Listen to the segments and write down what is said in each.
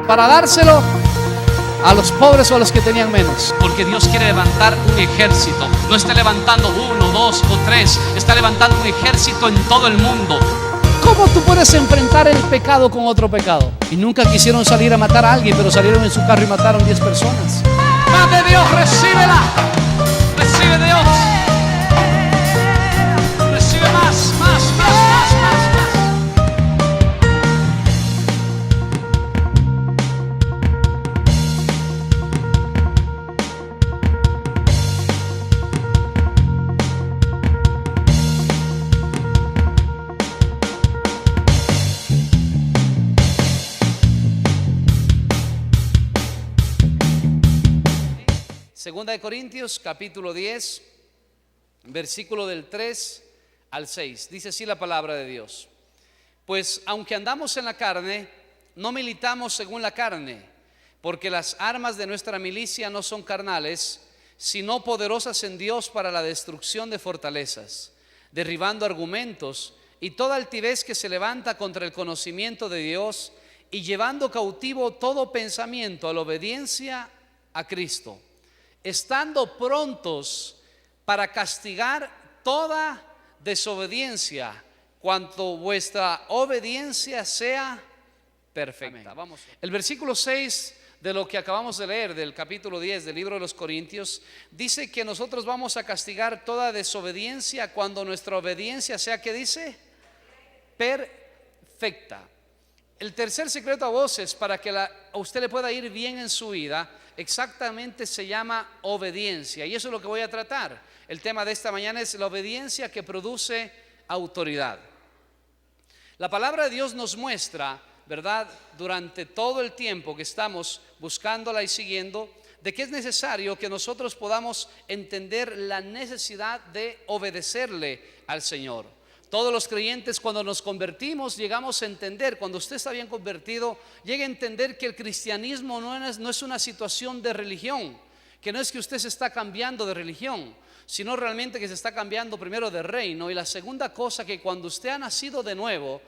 para dárselo a los pobres o a los que tenían menos. Porque Dios quiere levantar un ejército. No está levantando 1, 2 o 3. Está levantando un ejército en todo el mundo. ¿Cómo tú puedes enfrentar el pecado con otro pecado? Y nunca quisieron salir a matar a alguien, pero salieron en su carro y mataron 10 personas. Más de Dios, recíbela. Recibe Dios. Recibe más. Segunda de Corintios, capítulo 10, versículo del 3 al 6. Dice así la palabra de Dios: pues aunque andamos en la carne, no militamos según la carne, porque las armas de nuestra milicia no son carnales, sino poderosas en Dios para la destrucción de fortalezas, derribando argumentos y toda altivez que se levanta contra el conocimiento de Dios, y llevando cautivo todo pensamiento a la obediencia a Cristo, estando prontos para castigar toda desobediencia, cuanto vuestra obediencia sea perfecta. Vamos. El versículo 6 de lo que acabamos de leer del capítulo 10 del libro de los Corintios dice que nosotros vamos a castigar toda desobediencia cuando nuestra obediencia sea, ¿qué dice? Perfecta. El tercer secreto a voces para que a usted le pueda ir bien en su vida exactamente se llama obediencia, y eso es lo que voy a tratar. El tema de esta mañana es la obediencia que produce autoridad. La palabra de Dios nos muestra, ¿verdad?, durante todo el tiempo que estamos buscándola y siguiendo, de que es necesario que nosotros podamos entender la necesidad de obedecerle al Señor. Todos los creyentes, cuando nos convertimos, llegamos a entender, cuando usted está bien convertido, llega a entender que el cristianismo no es una situación de religión, que no es que usted se está cambiando de religión, sino realmente que se está cambiando primero de reino. Y la segunda cosa, que cuando usted ha nacido de nuevo,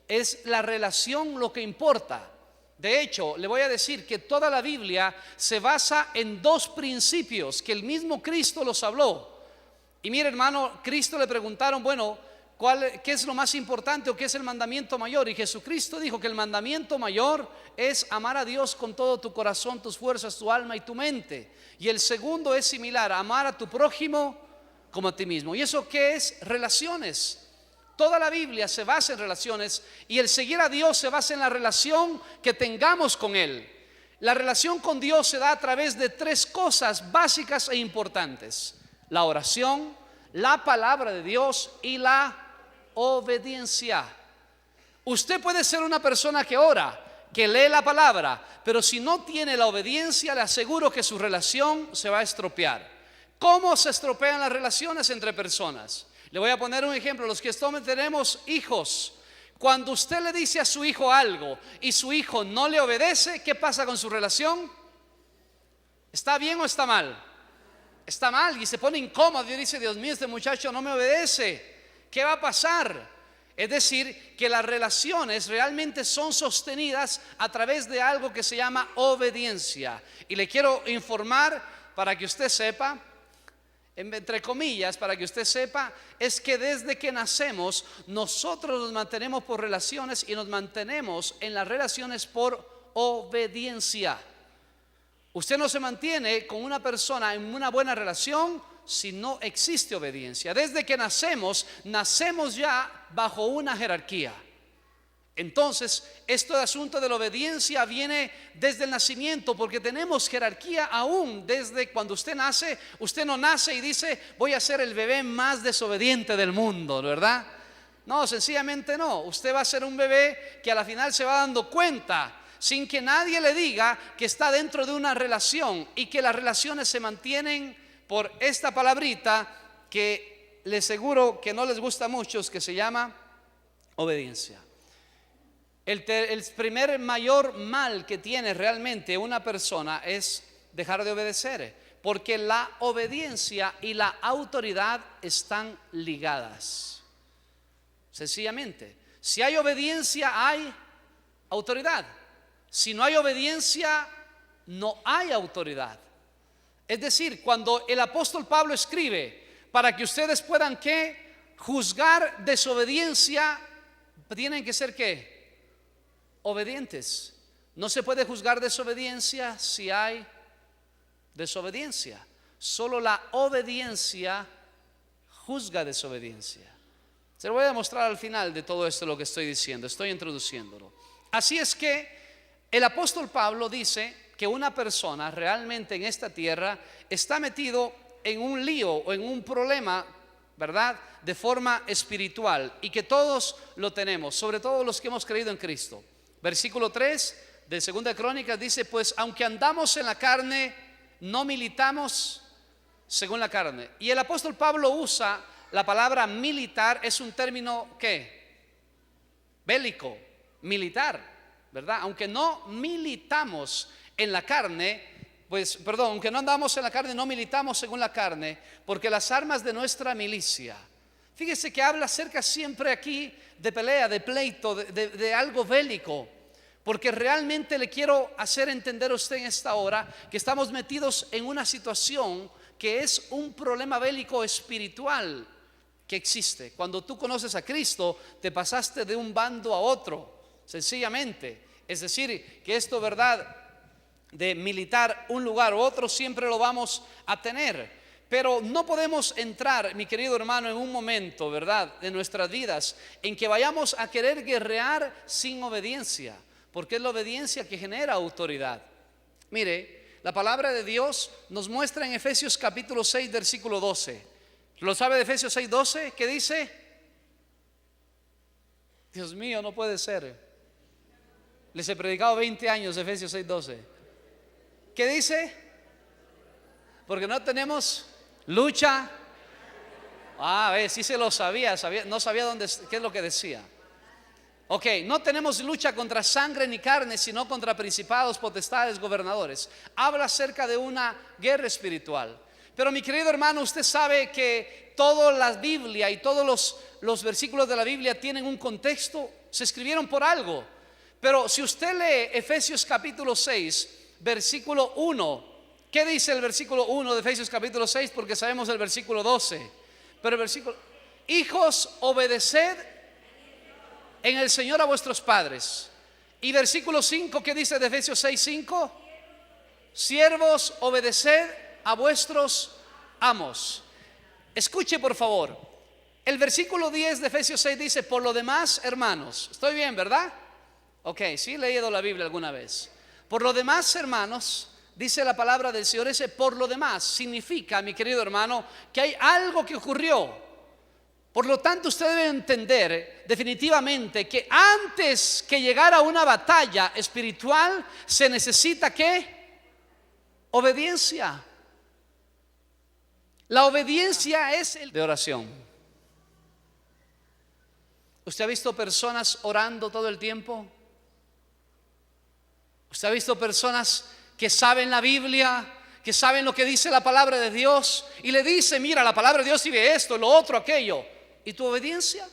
es la relación lo que importa. De hecho, le voy a decir que toda la Biblia se basa en dos principios que el mismo Cristo los habló. Y mire, hermano, Cristo le preguntaron, bueno, ¿qué es lo más importante o qué es el mandamiento mayor? Y Jesucristo dijo que el mandamiento mayor es amar a Dios con todo tu corazón, tus fuerzas, tu alma y tu mente. Y el segundo es similar, amar a tu prójimo como a ti mismo. ¿Y eso qué es? Relaciones. Toda la Biblia se basa en relaciones, y el seguir a Dios se basa en la relación que tengamos con Él. La relación con Dios se da a través de tres cosas básicas e importantes: la oración, la palabra de Dios y la obediencia. Usted puede ser una persona que ora, que lee la palabra, pero si no tiene la obediencia, le aseguro que su relación se va a estropear. ¿Cómo se estropean las relaciones entre personas? Le voy a poner un ejemplo. Los que tenemos hijos, cuando usted le dice a su hijo algo y su hijo no le obedece, ¿qué pasa con su relación? ¿Está bien o está mal? Está mal, y se pone incómodo y dice: Dios mío, este muchacho no me obedece, ¿qué va a pasar? Es decir, que las relaciones realmente son sostenidas a través de algo que se llama obediencia. Y le quiero informar, para que usted sepa, entre comillas, para que usted sepa, es que desde que nacemos nosotros nos mantenemos por relaciones, y nos mantenemos en las relaciones por obediencia. Usted no se mantiene con una persona en una buena relación si no existe obediencia. Desde que nacemos ya bajo una jerarquía. Entonces, este asunto de la obediencia viene desde el nacimiento, porque tenemos jerarquía aún desde cuando usted nace. Usted no nace y dice: voy a ser el bebé más desobediente del mundo, ¿verdad? No, sencillamente no. Usted va a ser un bebé que a la final se va dando cuenta, sin que nadie le diga, que está dentro de una relación, y que las relaciones se mantienen por esta palabrita que le aseguro que no les gusta a muchos, que se llama obediencia. El primer mayor mal que tiene realmente una persona es dejar de obedecer, porque la obediencia y la autoridad están ligadas. Sencillamente, si hay obediencia, hay autoridad. Si no hay obediencia, no hay autoridad. Es decir, cuando el apóstol Pablo escribe para que ustedes puedan ¿qué? Juzgar desobediencia, tienen que ser ¿qué? Obedientes. No se puede juzgar desobediencia si hay desobediencia. Solo la obediencia juzga desobediencia. Se lo voy a demostrar al final de todo esto lo que estoy diciendo, estoy introduciéndolo. Así es que el apóstol Pablo dice que una persona realmente en esta tierra está metido en un lío o en un problema, ¿verdad?, de forma espiritual, y que todos lo tenemos, sobre todo los que hemos creído en Cristo. Versículo 3 de 2 de Crónicas dice: pues aunque andamos en la carne, no militamos según la carne. Y el apóstol Pablo usa la palabra militar, es un término ¿qué? Bélico, militar, ¿verdad? Aunque no militamos en la carne, aunque no andamos en la carne, no militamos según la carne, porque las armas de nuestra milicia, fíjese que habla acerca siempre aquí de pelea, de pleito, de algo bélico, porque realmente le quiero hacer entender a usted en esta hora que estamos metidos en una situación que es un problema bélico espiritual que existe. Cuando tú conoces a Cristo, te pasaste de un bando a otro, sencillamente. Es decir, que esto, ¿verdad?, de militar un lugar u otro siempre lo vamos a tener, pero no podemos entrar, mi querido hermano, en un momento, ¿verdad?, de nuestras vidas en que vayamos a querer guerrear sin obediencia, porque es la obediencia que genera autoridad. Mire, la palabra de Dios nos muestra en Efesios capítulo 6 versículo 12. ¿Lo sabe de Efesios 6, 12? ¿Qué dice? Dios mío, no puede ser. Les he predicado 20 años de Efesios 6, 12. ¿Qué dice? Porque no tenemos lucha. Sí se lo sabía, no sabía qué es lo que decía. Ok, no tenemos lucha contra sangre ni carne, sino contra principados, potestades, gobernadores. Habla acerca de una guerra espiritual. Pero mi querido hermano, usted sabe que toda la Biblia y todos los versículos de la Biblia tienen un contexto, se escribieron por algo. Pero si usted lee Efesios capítulo 6, versículo 1, ¿qué dice el versículo 1 de Efesios capítulo 6? Porque sabemos el versículo 12. Pero el versículo: hijos, obedeced en el Señor a vuestros padres. Y versículo 5, ¿qué dice de Efesios 6, 5? Siervos, obedeced a vuestros amos. Escuche por favor, el versículo 10 de Efesios 6 dice: por lo demás, hermanos. Estoy bien, ¿verdad? Ok, sí he leído la Biblia alguna vez. Por lo demás, hermanos, dice la palabra del Señor. Ese por lo demás significa, mi querido hermano, que hay algo que ocurrió. Por lo tanto, usted debe entender definitivamente que antes que llegar a una batalla espiritual se necesita ¿qué? Obediencia. La obediencia es el de oración. ¿Usted ha visto personas orando todo el tiempo? ¿Usted ha visto personas que saben la Biblia, que saben lo que dice la palabra de Dios, y le dice: mira, la palabra de Dios dice esto, lo otro, aquello? ¿Y tu obediencia?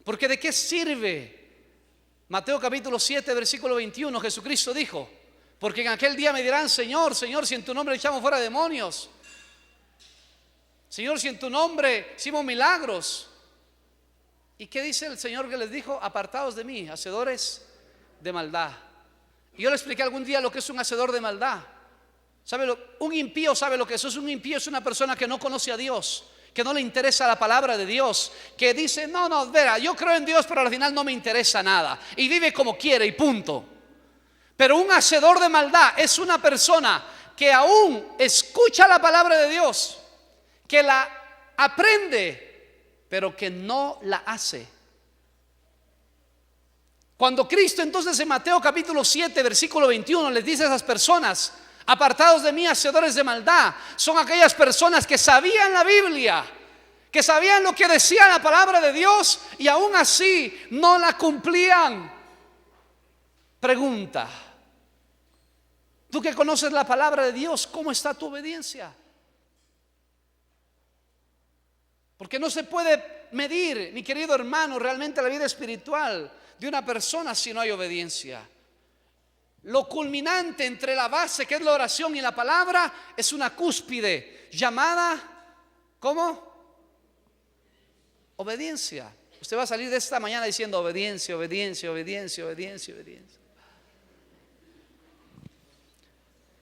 Porque ¿de qué sirve? Mateo capítulo 7 versículo 21, Jesucristo dijo: porque en aquel día me dirán: Señor, Señor, si en tu nombre echamos fuera demonios, Señor, si en tu nombre hicimos milagros. ¿Y qué dice el Señor que les dijo? Apartados de mí, hacedores de maldad. Y yo le expliqué algún día lo que es un hacedor de maldad. Un impío sabe lo que es. Un impío es una persona que no conoce a Dios, que no le interesa la palabra de Dios, que dice: no, verá, yo creo en Dios, pero al final no me interesa nada, y vive como quiere y punto. Pero un hacedor de maldad es una persona que aún escucha la palabra de Dios, que la aprende, pero que no la hace. Cuando Cristo entonces en Mateo capítulo 7 versículo 21 les dice a esas personas: apartados de mí, hacedores de maldad, son aquellas personas que sabían la Biblia, que sabían lo que decía la palabra de Dios, y aún así no la cumplían. Pregunta: tú que conoces la palabra de Dios, ¿cómo está tu obediencia? Porque no se puede medir, mi querido hermano, realmente la vida espiritual de una persona si no hay obediencia. Lo culminante entre la base, que es la oración, y la palabra, es una cúspide llamada, ¿cómo? Obediencia. Usted va a salir de esta mañana diciendo obediencia, obediencia, obediencia, obediencia, obediencia.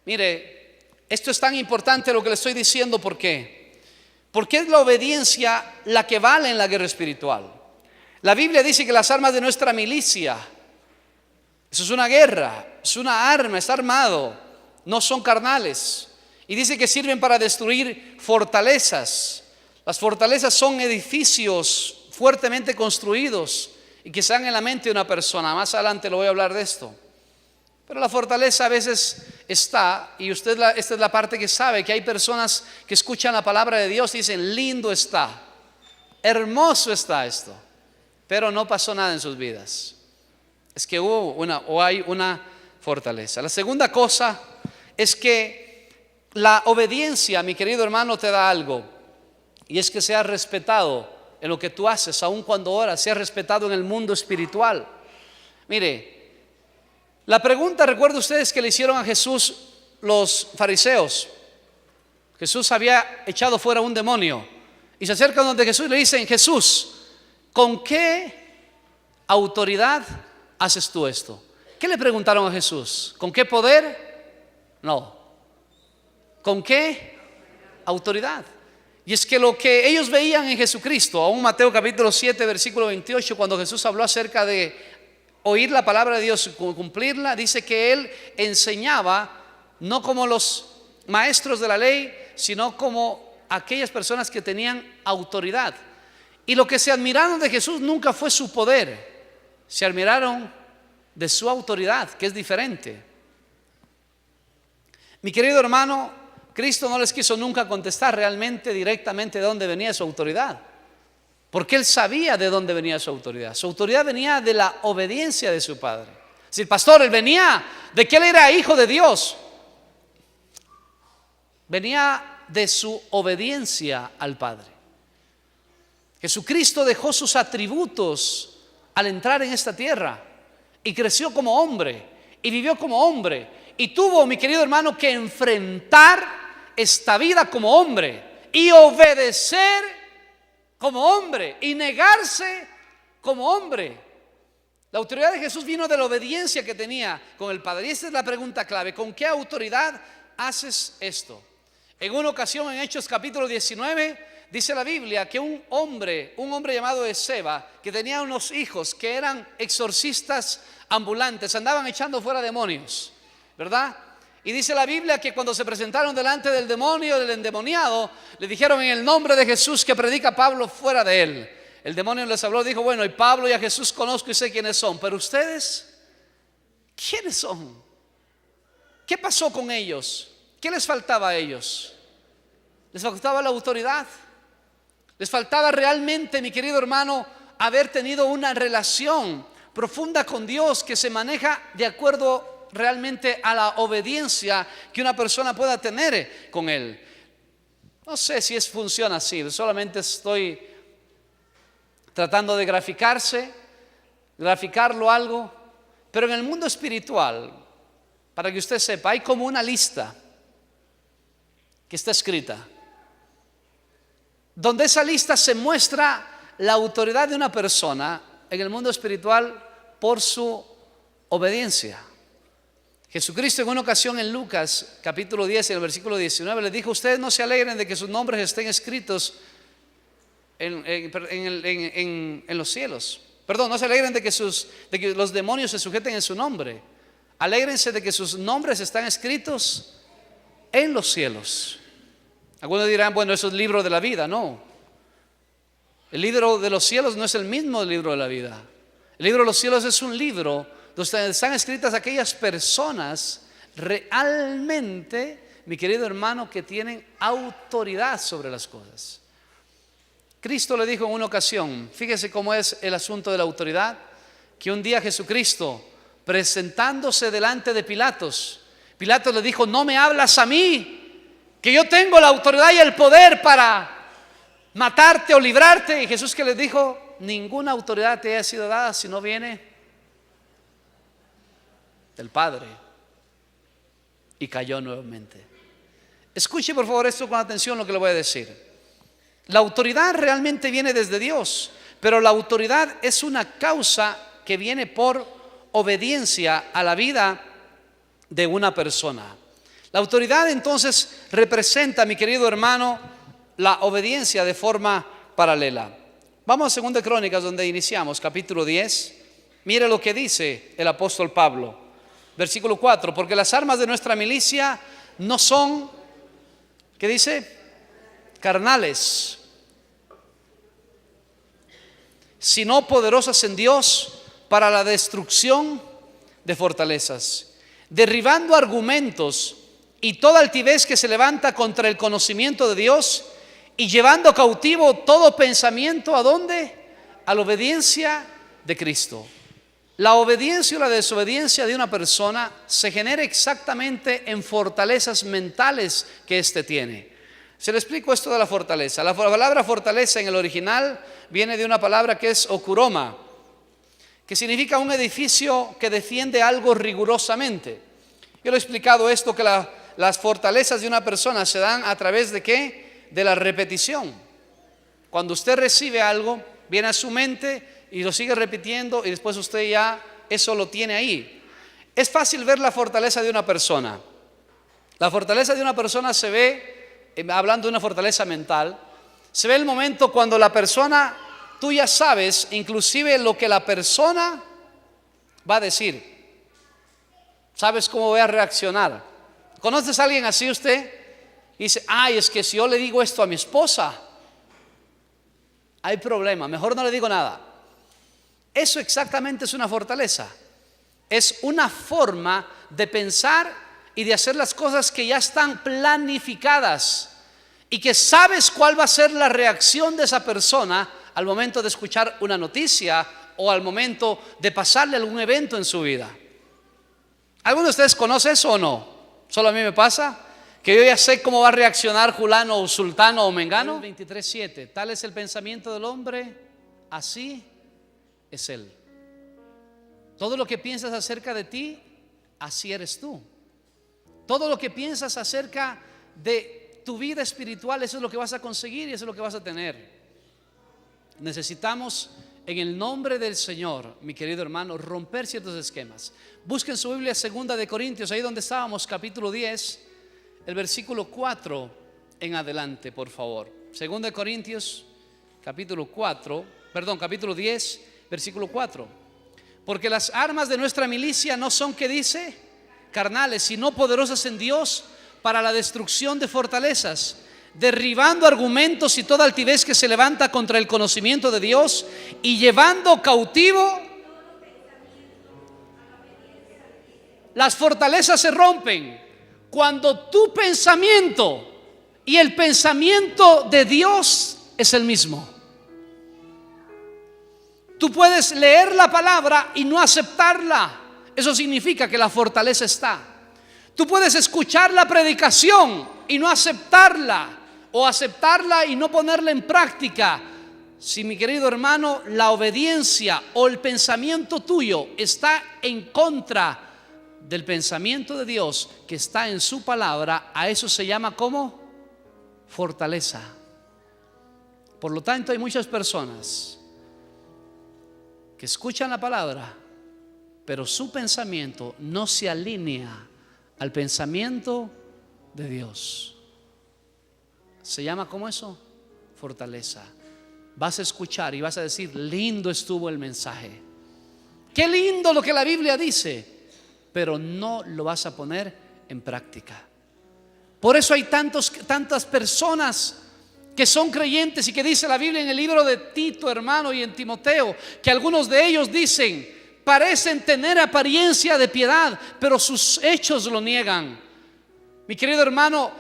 Mire, esto es tan importante lo que le estoy diciendo. ¿Por qué? Porque es la obediencia la que vale en la guerra espiritual. La Biblia dice que las armas de nuestra milicia, eso es una guerra, es una arma, está armado, no son carnales. Y dice que sirven para destruir fortalezas. Las fortalezas son edificios fuertemente construidos y que están en la mente de una persona. Más adelante lo voy a hablar de esto. Pero la fortaleza a veces está, y esta es la parte que sabe, que hay personas que escuchan la palabra de Dios y dicen, lindo está, hermoso está esto, pero no pasó nada en sus vidas. Es que hay una fortaleza. La segunda cosa es que la obediencia, mi querido hermano, te da algo, y es que seas respetado en lo que tú haces, aun cuando oras, seas respetado en el mundo espiritual. Mire, la pregunta, recuerden ustedes, que le hicieron a Jesús los fariseos. Jesús había echado fuera un demonio y se acercan donde Jesús y le dicen, Jesús, ¿con qué autoridad haces tú esto? ¿Qué le preguntaron a Jesús? ¿Con qué poder? No. ¿Con qué autoridad? Y es que lo que ellos veían en Jesucristo, aún Mateo capítulo 7 versículo 28, cuando Jesús habló acerca de oír la palabra de Dios y cumplirla, dice que Él enseñaba no como los maestros de la ley, sino como aquellas personas que tenían autoridad. Y lo que se admiraron de Jesús nunca fue su poder, se admiraron de su autoridad, que es diferente. Mi querido hermano, Cristo no les quiso nunca contestar realmente directamente de dónde venía su autoridad, porque Él sabía de dónde venía su autoridad. Su autoridad venía de la obediencia de su Padre. Si el pastor, Él venía de que Él era hijo de Dios, venía de su obediencia al Padre. Jesucristo dejó sus atributos al entrar en esta tierra y creció como hombre y vivió como hombre y tuvo, mi querido hermano, que enfrentar esta vida como hombre y obedecer como hombre y negarse como hombre. La autoridad de Jesús vino de la obediencia que tenía con el Padre. Y esta es la pregunta clave: ¿con qué autoridad haces esto? En una ocasión, en Hechos capítulo 19, dice la Biblia que un hombre llamado Esceva, que tenía unos hijos que eran exorcistas ambulantes, andaban echando fuera demonios, ¿verdad? Y dice la Biblia que cuando se presentaron delante del demonio, del endemoniado, le dijeron en el nombre de Jesús que predica Pablo fuera de él. El demonio les habló, dijo, bueno, y Pablo y a Jesús conozco y sé quiénes son, pero ustedes, ¿quiénes son? ¿Qué pasó con ellos? ¿Qué les faltaba a ellos? Les faltaba la autoridad. Les faltaba realmente, mi querido hermano, haber tenido una relación profunda con Dios que se maneja de acuerdo realmente a la obediencia que una persona pueda tener con Él. No sé si funciona así, solamente estoy tratando de graficarlo algo, pero en el mundo espiritual, para que usted sepa, hay como una lista que está escrita, donde esa lista se muestra la autoridad de una persona en el mundo espiritual por su obediencia. Jesucristo en una ocasión en Lucas capítulo 10, en el versículo 19, les dijo, ustedes no se alegren de que sus nombres estén escritos en los cielos. Perdón, no se alegren de que los demonios se sujeten en su nombre. Alégrense de que sus nombres están escritos en los cielos. Algunos dirán, bueno, eso es el libro de la vida. No, el libro de los cielos no es el mismo del libro de la vida. El libro de los cielos es un libro donde están escritas aquellas personas realmente, mi querido hermano, que tienen autoridad sobre las cosas. Cristo le dijo en una ocasión, fíjese cómo es el asunto de la autoridad, que un día Jesucristo, presentándose delante de Pilatos, Pilatos le dijo, no me hablas a mí, que yo tengo la autoridad y el poder para matarte o librarte. Y Jesús que le dijo, ninguna autoridad te haya sido dada si no viene del Padre. y cayó nuevamente. Escuche por favor esto con atención, lo que le voy a decir. La autoridad realmente viene desde Dios, pero la autoridad es una causa que viene por obediencia a la vida de una persona. La autoridad entonces representa, mi querido hermano, la obediencia de forma paralela. Vamos a 2 Crónicas, donde iniciamos, capítulo 10. Mire lo que dice el apóstol Pablo, versículo 4: porque las armas de nuestra milicia no son, ¿qué dice? Carnales, sino poderosas en Dios para la destrucción de fortalezas, derribando argumentos y toda altivez que se levanta contra el conocimiento de Dios, y llevando cautivo todo pensamiento, ¿a dónde? A la obediencia de Cristo. La obediencia o la desobediencia de una persona se genera exactamente en fortalezas mentales que éste tiene. Se le explico esto de la fortaleza. La palabra fortaleza en el original viene de una palabra que es okuroma, que significa un edificio que defiende algo rigurosamente. Yo le he explicado esto, que las fortalezas de una persona se dan a través de ¿qué? De la repetición. Cuando usted recibe algo, viene a su mente y lo sigue repitiendo, y después usted ya eso lo tiene ahí. Es fácil ver la fortaleza de una persona. La fortaleza de una persona se ve, hablando de una fortaleza mental, se ve el momento cuando la persona, tú ya sabes inclusive lo que la persona va a decir. Sabes cómo voy a reaccionar. ¿Conoces a alguien así usted? Y dice, ay, es que si yo le digo esto a mi esposa, hay problema, mejor no le digo nada. Eso exactamente es una fortaleza. Es una forma de pensar y de hacer las cosas que ya están planificadas, y que sabes cuál va a ser la reacción de esa persona al momento de escuchar una noticia o al momento de pasarle algún evento en su vida. ¿Alguno de ustedes conoce eso o no? ¿Solo a mí me pasa? Que yo ya sé cómo va a reaccionar fulano o sultano o mengano. 23:7, tal es el pensamiento del hombre, así es él. Todo lo que piensas acerca de ti, así eres tú. Todo lo que piensas acerca de tu vida espiritual, eso es lo que vas a conseguir y eso es lo que vas a tener. Necesitamos, en el nombre del Señor, mi querido hermano, romper ciertos esquemas. Busquen su Biblia, 2 Corintios, ahí donde estábamos, capítulo 10, el versículo 4 en adelante, por favor. 2 Corintios, capítulo 10, versículo 4. Porque las armas de nuestra milicia no son, ¿qué dice? Carnales, sino poderosas en Dios para la destrucción de fortalezas, derribando argumentos y toda altivez que se levanta contra el conocimiento de Dios, y llevando cautivo. Las fortalezas se rompen cuando tu pensamiento y el pensamiento de Dios es el mismo. Tú puedes leer la palabra y no aceptarla. Eso significa que la fortaleza está. Tú puedes escuchar la predicación y no aceptarla, o aceptarla y no ponerla en práctica. Si, mi querido hermano, la obediencia o el pensamiento tuyo está en contra del pensamiento de Dios que está en su palabra, a eso se llama ¿cómo? Fortaleza. Por lo tanto, hay muchas personas que escuchan la palabra, pero su pensamiento no se alinea al pensamiento de Dios. Se llama ¿cómo eso? Fortaleza. Vas a escuchar y vas a decir, lindo estuvo el mensaje, qué lindo lo que la Biblia dice, pero no lo vas a poner en práctica. Por eso hay tantas personas que son creyentes y que dice la Biblia en el libro de Tito, hermano, y en Timoteo, que algunos de ellos dicen, parecen tener apariencia de piedad, pero sus hechos lo niegan. Mi querido hermano,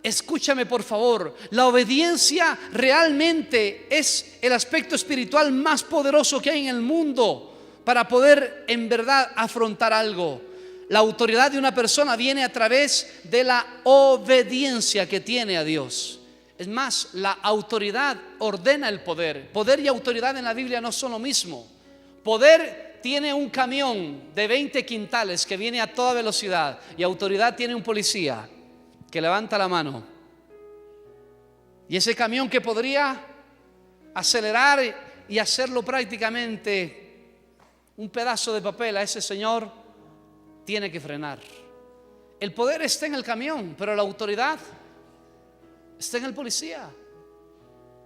escúchame por favor. La obediencia realmente es el aspecto espiritual más poderoso que hay en el mundo para poder en verdad afrontar algo. La autoridad de una persona viene a través de la obediencia que tiene a Dios. Es más, la autoridad ordena el poder. Poder y autoridad en la Biblia no son lo mismo. Poder tiene un camión de 20 quintales que viene a toda velocidad y autoridad tiene un policía que levanta la mano, y ese camión que podría acelerar y hacerlo prácticamente un pedazo de papel, a ese señor tiene que frenar. El poder está en el camión, pero la autoridad está en el policía.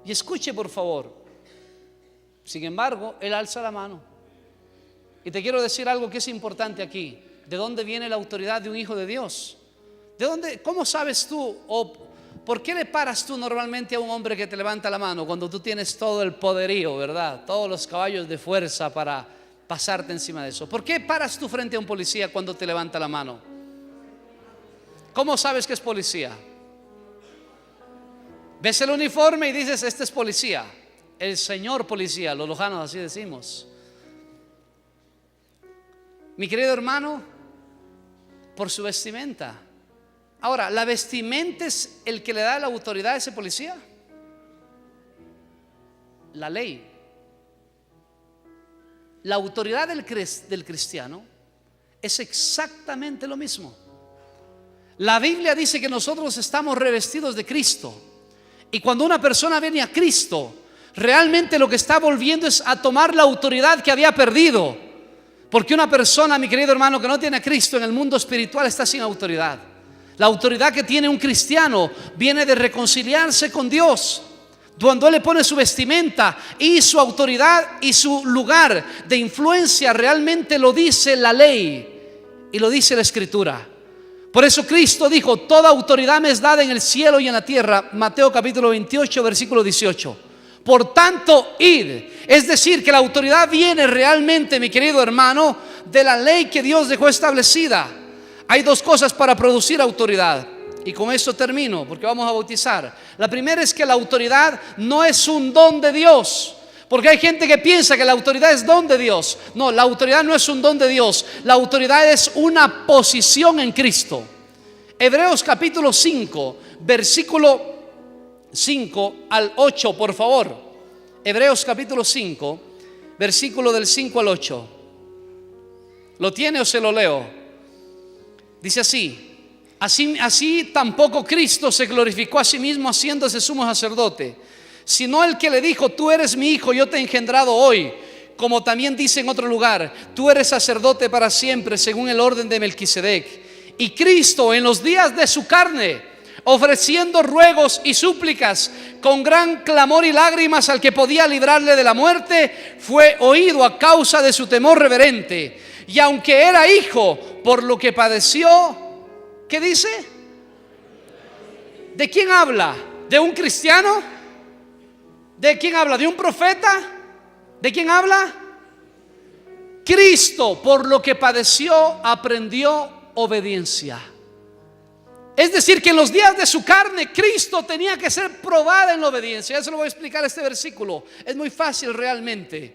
Y escuche por favor, sin embargo, él alza la mano. Y te quiero decir algo que es importante aquí. ¿De dónde viene la autoridad de un hijo de Dios? ¿De dónde? ¿Cómo sabes tú? ¿O por qué le paras tú normalmente a un hombre que te levanta la mano cuando tú tienes todo el poderío, verdad? Todos los caballos de fuerza para pasarte encima de eso. ¿Por qué paras tú frente a un policía cuando te levanta la mano? ¿Cómo sabes que es policía? Ves el uniforme y dices, este es policía, el señor policía, los lojanos así decimos. Mi querido hermano, por su vestimenta. Ahora, ¿la vestimenta es el que le da la autoridad a ese policía? La ley. La autoridad del cristiano es exactamente lo mismo. La Biblia dice que nosotros estamos revestidos de Cristo. Y cuando una persona viene a Cristo, realmente lo que está volviendo es a tomar la autoridad que había perdido. Porque una persona, mi querido hermano, que no tiene a Cristo en el mundo espiritual está sin autoridad. La autoridad que tiene un cristiano viene de reconciliarse con Dios. Cuando Él le pone su vestimenta y su autoridad y su lugar de influencia, realmente lo dice la ley y lo dice la Escritura. Por eso Cristo dijo, toda autoridad me es dada en el cielo y en la tierra. Mateo capítulo 28, versículo 18. Por tanto, id. Es decir, que la autoridad viene realmente, mi querido hermano, de la ley que Dios dejó establecida. Hay dos cosas para producir autoridad. Y con esto termino, porque vamos a bautizar. La primera es que la autoridad no es un don de Dios. Porque hay gente que piensa que la autoridad es don de Dios. No, la autoridad no es un don de Dios. La autoridad es una posición en Cristo. Hebreos capítulo 5, versículo 5 al 8, por favor. Hebreos capítulo 5, versículo del 5 al 8. ¿Lo tiene o se lo leo? Dice así tampoco Cristo se glorificó a sí mismo haciéndose sumo sacerdote, sino el que le dijo, tú eres mi hijo, yo te he engendrado hoy. Como también dice en otro lugar, tú eres sacerdote para siempre según el orden de Melquisedec. Y Cristo en los días de su carne, ofreciendo ruegos y súplicas con gran clamor y lágrimas al que podía librarle de la muerte, fue oído a causa de su temor reverente. Y aunque era hijo, por lo que padeció, ¿qué dice? ¿De quién habla? ¿De un cristiano? ¿De quién habla? ¿De un profeta? ¿De quién habla? Cristo, por lo que padeció, aprendió obediencia. Es decir, que en los días de su carne, Cristo tenía que ser probado en la obediencia. Ya se lo voy a explicar este versículo. Es muy fácil realmente,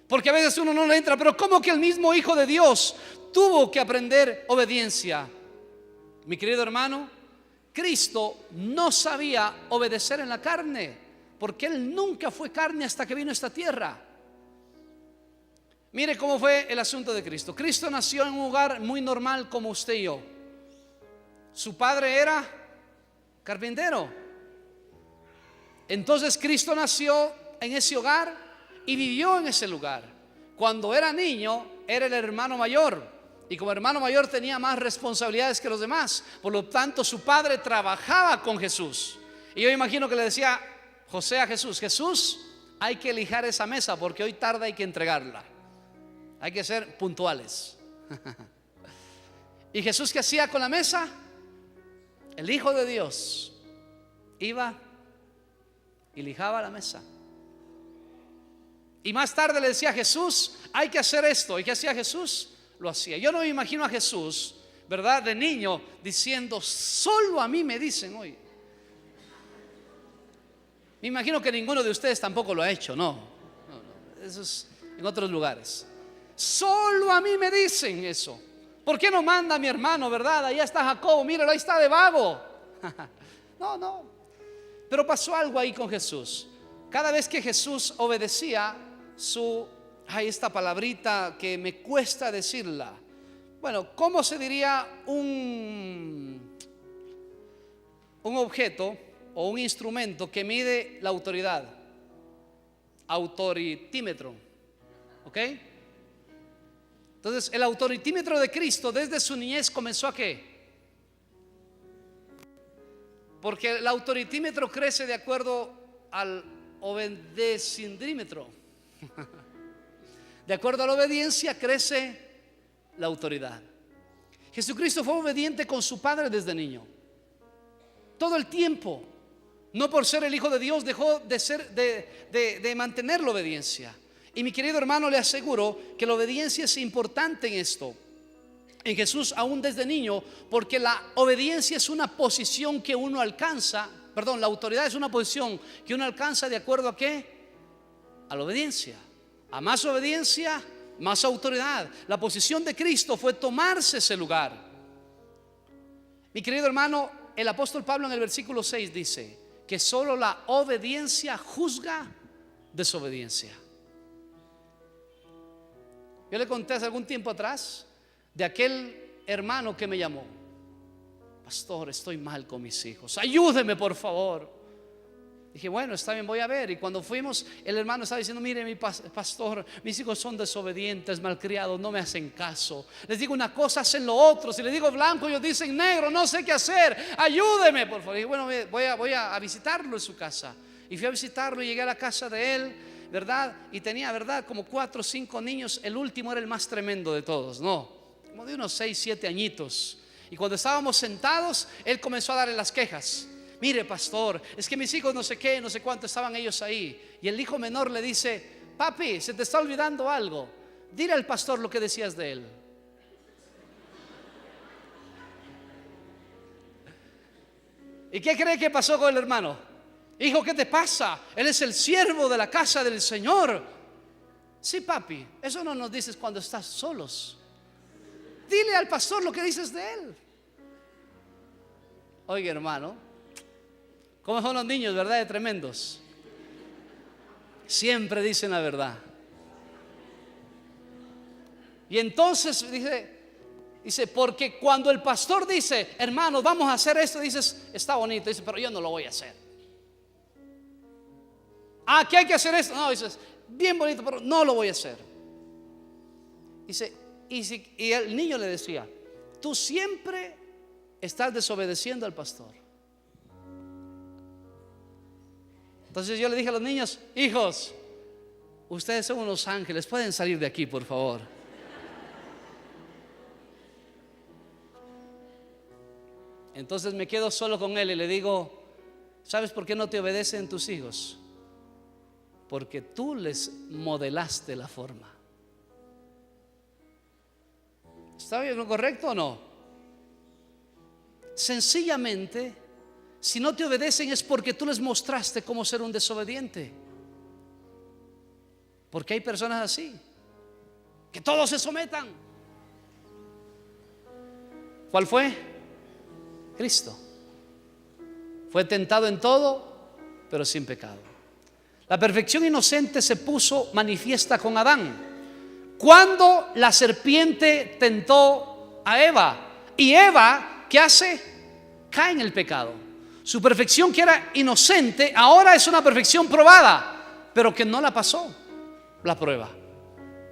porque a veces uno no le entra. Pero ¿cómo que el mismo Hijo de Dios tuvo que aprender obediencia? Mi querido hermano, Cristo no sabía obedecer en la carne, porque Él nunca fue carne hasta que vino a esta tierra. Mire cómo fue el asunto de Cristo. Cristo nació en un hogar muy normal como usted y yo. Su padre era carpintero. Entonces Cristo nació en ese hogar y vivió en ese lugar. Cuando era niño, era el hermano mayor. Y como hermano mayor tenía más responsabilidades que los demás. Por lo tanto, su padre trabajaba con Jesús. Y yo imagino que le decía José a Jesús, Jesús, hay que lijar esa mesa porque hoy tarde hay que entregarla. Hay que ser puntuales. ¿Y Jesús qué hacía con la mesa? El Hijo de Dios iba y lijaba la mesa. Y más tarde le decía a Jesús, hay que hacer esto. ¿Y qué hacía Jesús? Lo hacía. Yo no me imagino a Jesús, ¿verdad? De niño diciendo, solo a mí me dicen hoy. Me imagino que ninguno de ustedes tampoco lo ha hecho, no. Eso es en otros lugares. Solo a mí me dicen eso. ¿Por qué no manda a mi hermano, verdad? Allá está Jacobo, míralo, ahí está de vago. No. Pero pasó algo ahí con Jesús. Cada vez que Jesús obedecía, su hay esta palabrita que me cuesta decirla. Bueno, ¿cómo se diría un objeto o un instrumento que mide la autoridad? Autoritímetro. ¿Ok? Entonces, el autoritímetro de Cristo desde su niñez comenzó ¿a qué? Porque el autoritímetro crece de acuerdo al obedecindrímetro. De acuerdo a la obediencia crece la autoridad. Jesucristo fue obediente con su Padre desde niño, todo el tiempo. No por ser el Hijo de Dios dejó de mantener la obediencia. Y mi querido hermano, le aseguro que la obediencia es importante en esto, en Jesús aún desde niño, porque la obediencia es una posición que uno alcanza. Perdón, la autoridad es una posición que uno alcanza de acuerdo ¿a qué? A la obediencia. A más obediencia, más autoridad. La posición de Cristo fue tomarse ese lugar. Mi querido hermano, el apóstol Pablo en el versículo 6 dice que solo la obediencia juzga desobediencia. Yo le conté hace algún tiempo atrás de aquel hermano que me llamó: pastor, estoy mal con mis hijos, ayúdeme por favor. Dije, bueno, está bien, voy a ver. Y cuando fuimos, el hermano estaba diciendo: mire, mi pastor, mis hijos son desobedientes, malcriados, no me hacen caso. Les digo una cosa, hacen lo otro. Si les digo blanco, ellos dicen negro, no sé qué hacer, ayúdeme por favor. Y dije, bueno, voy a visitarlo en su casa. Y fui a visitarlo y llegué a la casa de él, ¿verdad? Y tenía, ¿verdad?, como 4 o 5 niños. El último era el más tremendo de todos, ¿no? Como de unos 6, 7 añitos. Y cuando estábamos sentados, él comenzó a darle las quejas. Mire, pastor, es que mis hijos no sé qué, no sé cuánto, estaban ellos ahí. Y el hijo menor le dice: papi, se te está olvidando algo. Dile al pastor lo que decías de él. ¿Y qué cree que pasó con el hermano? Hijo, ¿qué te pasa? Él es el siervo de la casa del Señor. Sí, papi, eso no nos dices cuando estás solos. Dile al pastor lo que dices de él. Oiga, hermano, ¿cómo son los niños, verdad? De tremendos. Siempre dicen la verdad. Y entonces dice, porque cuando el pastor dice: hermanos, vamos a hacer esto, dices, está bonito. Dice, pero yo no lo voy a hacer. Ah, ¿qué hay que hacer esto? No, dices, bien bonito, pero no lo voy a hacer. Dice, y el niño le decía: tú siempre estás desobedeciendo al pastor. Entonces yo le dije a los niños: hijos, ustedes son unos ángeles, pueden salir de aquí, por favor. Entonces me quedo solo con él y le digo: ¿sabes por qué no te obedecen tus hijos? Porque tú les modelaste la forma. ¿Está bien, lo correcto o no? Sencillamente, si no te obedecen es porque tú les mostraste cómo ser un desobediente. Porque hay personas así, que todos se sometan. ¿Cuál fue? Cristo. Fue tentado en todo, pero sin pecado. La perfección inocente se puso manifiesta con Adán cuando la serpiente tentó a Eva. Y Eva, ¿qué hace? Cae en el pecado. Su perfección, que era inocente, ahora es una perfección probada, pero que no la pasó la prueba.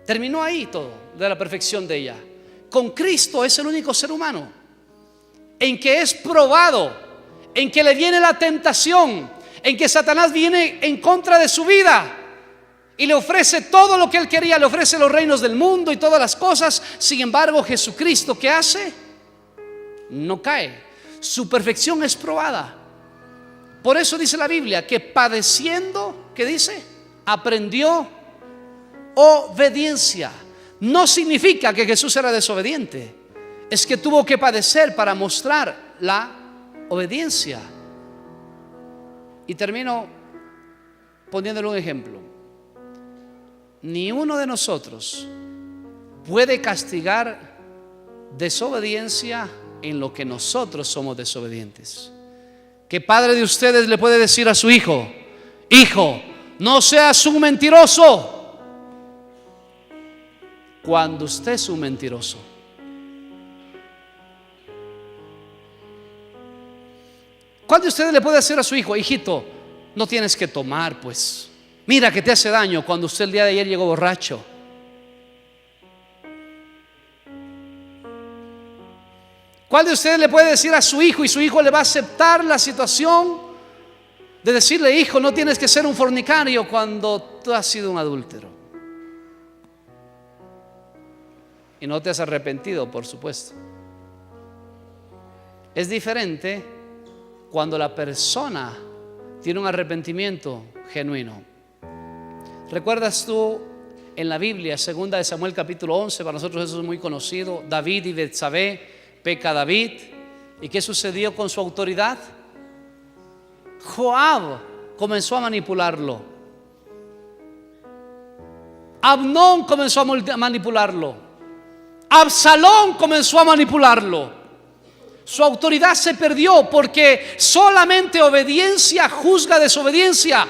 Terminó ahí todo de la perfección de ella. Con Cristo es el único ser humano en que es probado, en que le viene la tentación, en que Satanás viene en contra de su vida y le ofrece todo lo que él quería, le ofrece los reinos del mundo y todas las cosas. Sin embargo, Jesucristo, ¿qué hace? No cae. Su perfección es probada. Por eso dice la Biblia que padeciendo, ¿qué dice? Aprendió obediencia. No significa que Jesús era desobediente, es que tuvo que padecer para mostrar la obediencia. Y termino poniéndole un ejemplo. Ni uno de nosotros puede castigar desobediencia en lo que nosotros somos desobedientes. ¿Qué padre de ustedes le puede decir a su hijo: hijo, no seas un mentiroso? cuando usted es un mentiroso. ¿Cuál de ustedes le puede decir a su hijo: hijito, no tienes que tomar, pues mira que te hace daño, cuando usted el día de ayer llegó borracho? ¿Cuál de ustedes le puede decir a su hijo y su hijo le va a aceptar la situación de decirle: hijo, no tienes que ser un fornicario, cuando tú has sido un adúltero? Y no te has arrepentido, por supuesto. Es diferente cuando la persona tiene un arrepentimiento genuino. ¿Recuerdas tú en la Biblia, 2 de Samuel capítulo 11, para nosotros eso es muy conocido, David y Betsabé, peca David, ¿y qué sucedió con su autoridad? Joab comenzó a manipularlo. Abnón comenzó a manipularlo. Absalón comenzó a manipularlo. Su autoridad se perdió porque solamente obediencia juzga desobediencia.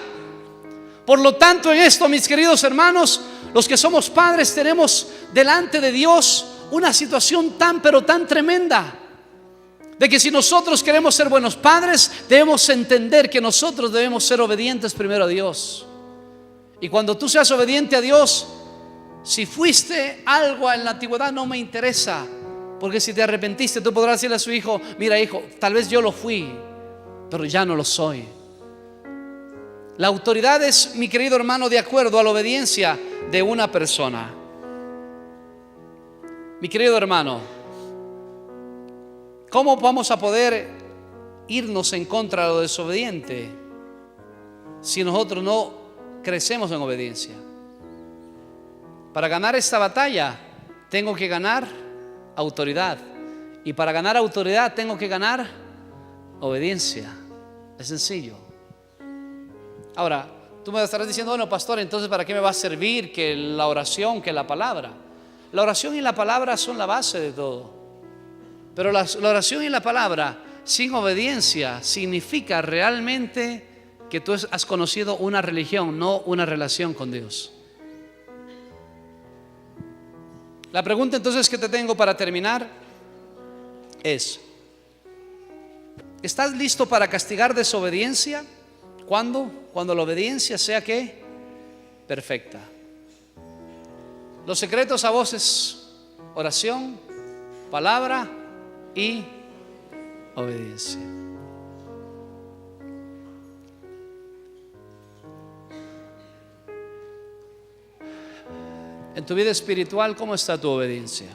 Por lo tanto, en esto, mis queridos hermanos, los que somos padres tenemos delante de Dios una situación tan pero tan tremenda, de que si nosotros queremos ser buenos padres, debemos entender que nosotros debemos ser obedientes primero a Dios. Y cuando tú seas obediente a Dios, si fuiste algo en la antigüedad, no me interesa, porque si te arrepentiste, tú podrás decirle a su hijo: mira, hijo, tal vez yo lo fui, pero ya no lo soy. La autoridad es, mi querido hermano, de acuerdo a la obediencia de una persona. Mi querido hermano, ¿cómo vamos a poder irnos en contra de lo desobediente si nosotros no crecemos en obediencia? Para ganar esta batalla tengo que ganar autoridad, y para ganar autoridad tengo que ganar obediencia. Es sencillo. Ahora, tú me estarás diciendo: bueno, pastor, entonces ¿para qué me va a servir que la oración, que la palabra? La oración y la palabra son la base de todo. Pero la oración y la palabra sin obediencia significa realmente que tú has conocido una religión, no una relación con Dios. La pregunta entonces que te tengo para terminar es: ¿estás listo para castigar desobediencia? ¿Cuándo? Cuando la obediencia sea ¿qué? Perfecta. Los secretos a voces: oración, palabra y obediencia. En tu vida espiritual, ¿cómo está tu obediencia?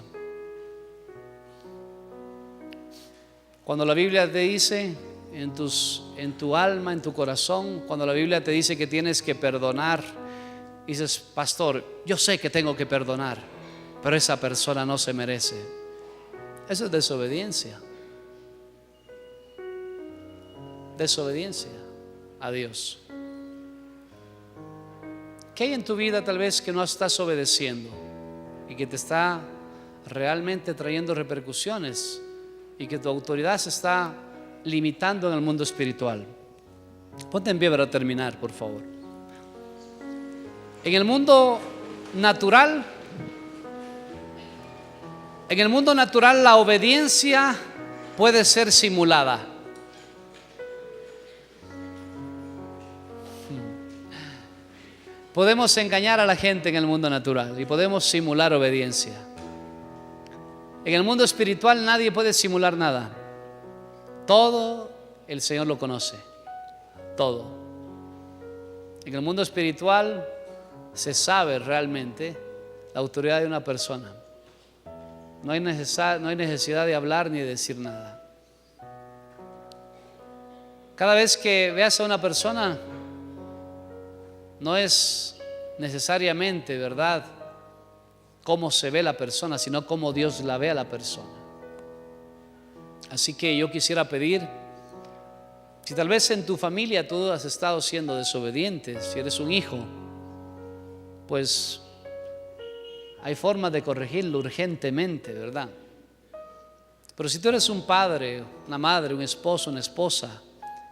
Cuando la Biblia te dice en tu alma, en tu corazón, cuando la Biblia te dice que tienes que perdonar, dices: pastor, yo sé que tengo que perdonar, pero esa persona no se merece. Eso es desobediencia. Desobediencia a Dios. ¿Qué hay en tu vida tal vez que no estás obedeciendo y que te está realmente trayendo repercusiones y que tu autoridad se está limitando en el mundo espiritual? Ponte en pie para terminar, por favor. En el mundo natural, la obediencia puede ser simulada. Podemos engañar a la gente en el mundo natural y podemos simular obediencia. En el mundo espiritual nadie puede simular nada. Todo el Señor lo conoce. Todo. En el mundo espiritual se sabe realmente la autoridad de una persona. No hay necesidad de hablar ni de decir nada. Cada vez que veas a una persona, no es necesariamente, ¿verdad?, cómo se ve la persona, sino cómo Dios la ve a la persona. Así que yo quisiera pedir, si tal vez en tu familia tú has estado siendo desobediente, si eres un hijo, pues hay formas de corregirlo urgentemente, ¿verdad? Pero si tú eres un padre, una madre, un esposo, una esposa,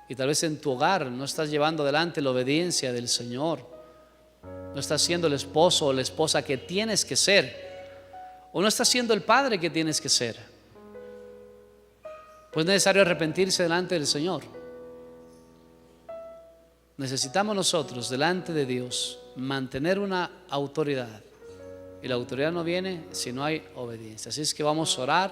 y tal vez en tu hogar no estás llevando adelante la obediencia del Señor, no estás siendo el esposo o la esposa que tienes que ser, o no estás siendo el padre que tienes que ser. Pues es necesario arrepentirse delante del Señor. Necesitamos nosotros delante de Dios mantener una autoridad, y la autoridad no viene si no hay obediencia. Así es que vamos a orar.